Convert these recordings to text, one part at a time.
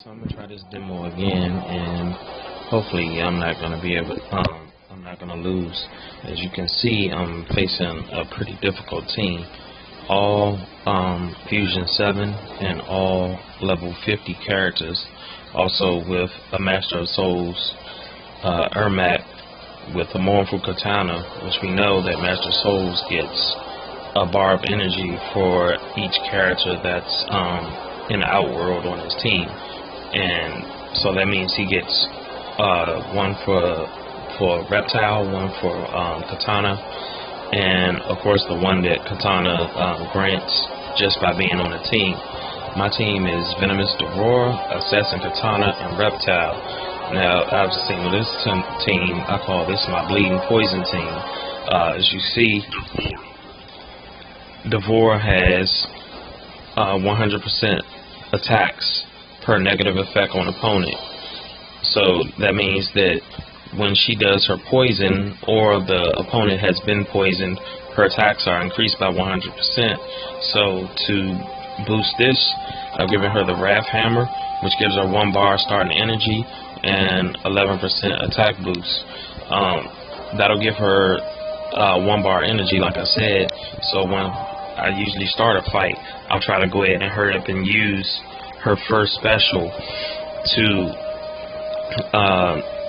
So I'm gonna try this demo again, and hopefully I'm not gonna be able. I'm not gonna lose. As you can see, I'm facing a pretty difficult team. All Fusion 7 and all level 50 characters. Also with a Master of Souls, Ermac, with a Mournful Katana, which we know that Master of Souls gets a bar of energy for each character that's in the Outworld on his team. And so that means he gets one for Reptile, one for Katana, and of course the one that Katana grants just by being on the team. My team is Venomous Devourer, Assassin Katana, and Reptile. Now, obviously with this team, I call this my Bleeding Poison team. As you see, Devourer has 100% attacks per negative effect on opponent. So that means that when she does her poison or the opponent has been poisoned, her attacks are increased by 100%. So to boost this, I've given her the Wrath Hammer, which gives her 1 bar starting energy and 11% attack boost. That'll give her 1 bar energy, like I said. So when I usually start a fight, I'll try to go ahead and hurry up and use her first special to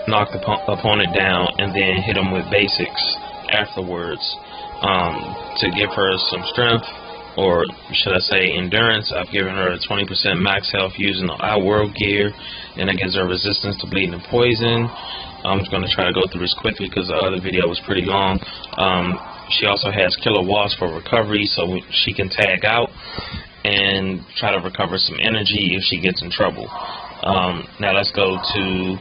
knock the opponent down, and then hit him with basics afterwards to give her some strength, or should I say endurance. I've given her a 20% max health using the Outworld Gear, and that gives her resistance to bleeding and poison. I'm just going to try to go through this quickly because the other video was pretty long. She also has Killer Wasp for recovery, so she can tag out and try to recover some energy if she gets in trouble. Now let's go to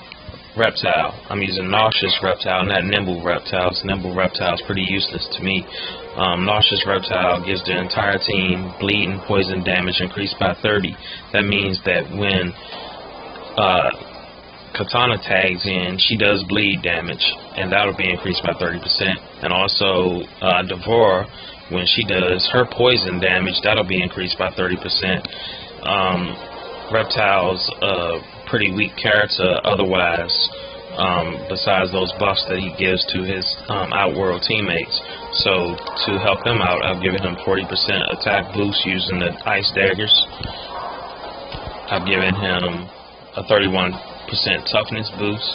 Reptile. I'm using Nauseous Reptile, not Nimble Reptile. Nimble Reptile is pretty useless to me. Nauseous Reptile gives the entire team bleed and poison damage increased by 30. That means that when Katana tags in, she does bleed damage, and that'll be increased by 30%. And also Devourer, when she does her poison damage, that'll be increased by 30%. Reptile's a pretty weak character otherwise, besides those buffs that he gives to his Outworld teammates. So to help him out, I've given him 40% attack boost using the Ice Daggers. I've given him a 31% toughness boost,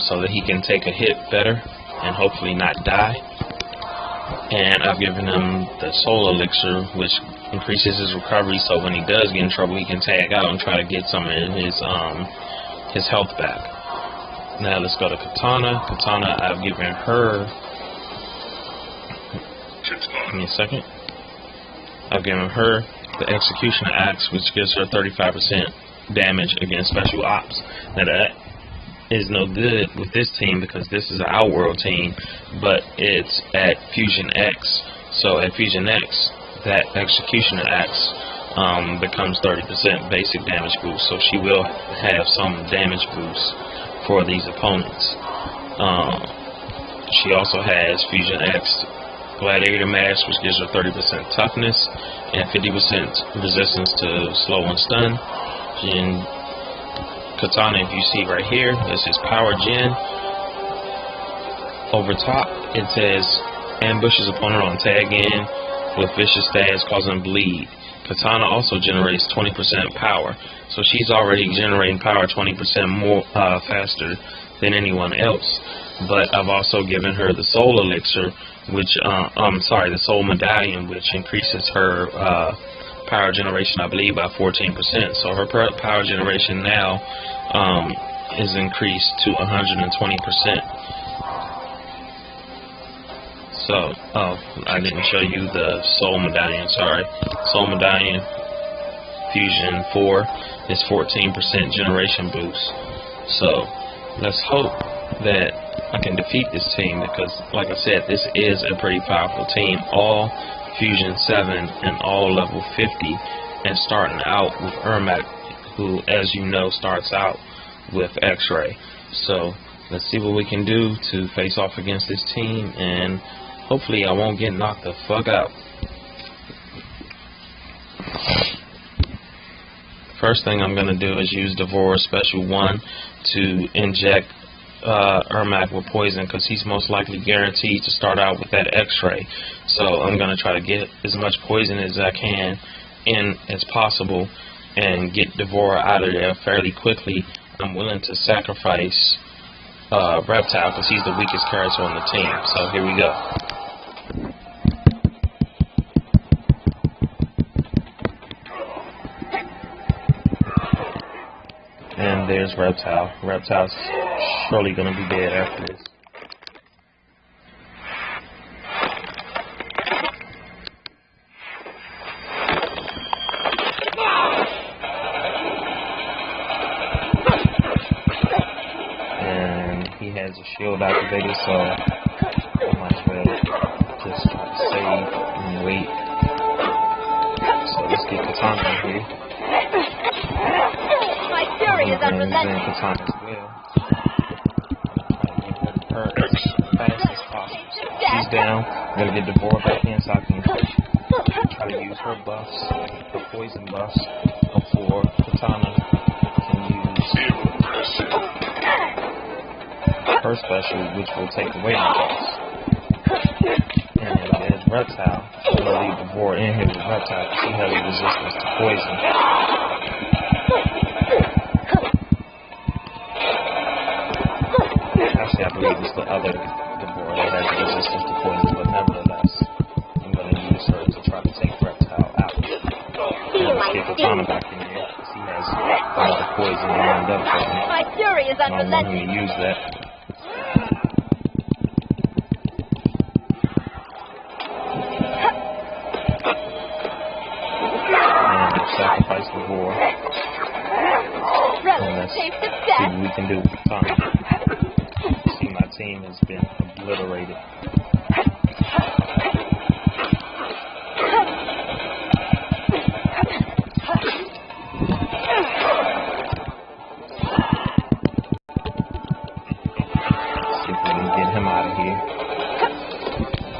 so that he can take a hit better and hopefully not die. And I've given him the Soul Elixir, which increases his recovery, so when he does get in trouble, he can tag out and try to get some of his health back. Now let's go to Katana. Katana, I've given her, give me a second, I've given her the Executioner Axe, which gives her 35% damage against special ops. Now that is no good with this team because this is an Outworld team, but it's at Fusion X. So at Fusion X, that Executioner Axe becomes 30% basic damage boost. So she will have some damage boost for these opponents. She also has Fusion X Gladiator Mask, which gives her 30% toughness and 50% resistance to slow and stun. And Katana, if you see right here, this is Power Gen. Over top, it says ambushes opponent on tag in with vicious stabs causing bleed. Katana also generates 20% power, so she's already generating power 20% more faster than anyone else. But I've also given her the Soul Elixir, which the Soul Medallion, which increases her power generation, I believe, by 14%. So her power generation now is increased to 120%. So, I didn't show you the Soul Medallion, sorry. Soul Medallion Fusion 4 is 14% generation boost. So, let's hope that I can defeat this team because, like I said, this is a pretty powerful team. All Fusion 7 and all level 50, and starting out with Ermac, who, as you know, starts out with X-Ray. So let's see what we can do to face off against this team, and hopefully I won't get knocked the fuck out. first thing I'm going to do is use Devour Special 1 to inject Ermac with poison, because he's most likely guaranteed to start out with that X-ray. So I'm going to try to get as much poison as I can in as possible and get Devour out of there fairly quickly. I'm willing to sacrifice Reptile because he's the weakest character on the team. So here we go. And there's Reptile. Reptile's surely going to be dead after this. And he has a shield activated, so I might as well just try to save and wait. So let's get Katana in here. Is unrelenting. Katana as well. Try to get her as fast as possible. She's down. I'm gonna get Devour back in so I can try to use her buffs, her poison buffs, before Katana can use her special, which will take away my buffs. And as Reptile, I'm gonna leave Devour in here with Reptile because she has a resistance to poison. Actually, I believe it's the other Devour that has resistance to poison, but nevertheless, I'm going to use her to try to take Reptile out. Let's get Katana back in here, because he has all the poison lined up for him. My fury is I don't want him unrelenting. to use that. And sacrifice Devour. And let's see what we can do with Katana. Team has been obliterated. Let's see if we can get him out of here.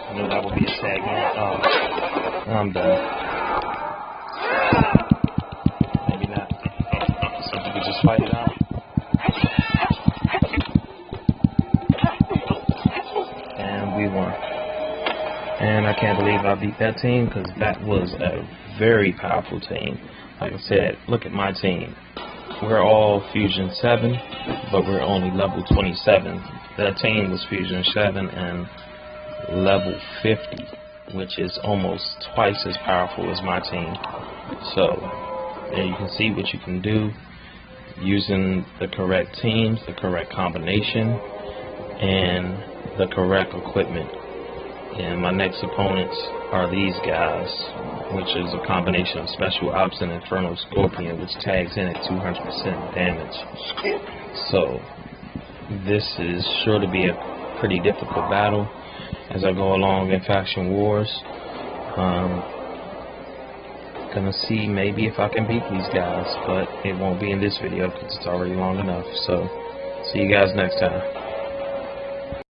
I knew that would be a tag in. Oh, I'm done. Maybe not. So we could just fight it out. We won. And I can't believe I beat that team, because that was a very powerful team. Like I said, look at my team. We're all Fusion 7, but we're only level 27. That team was Fusion 7 and level 50, which is almost twice as powerful as my team. So, there you can see what you can do using the correct teams, the correct combination, and the correct equipment. And my next opponents are these guys, which is a combination of Special Ops and Inferno Scorpion, which tags in at 200% damage. So this is sure to be a pretty difficult battle as I go along in Faction Wars. Gonna see maybe if I can beat these guys, but it won't be in this video because it's already long enough. So see you guys next time.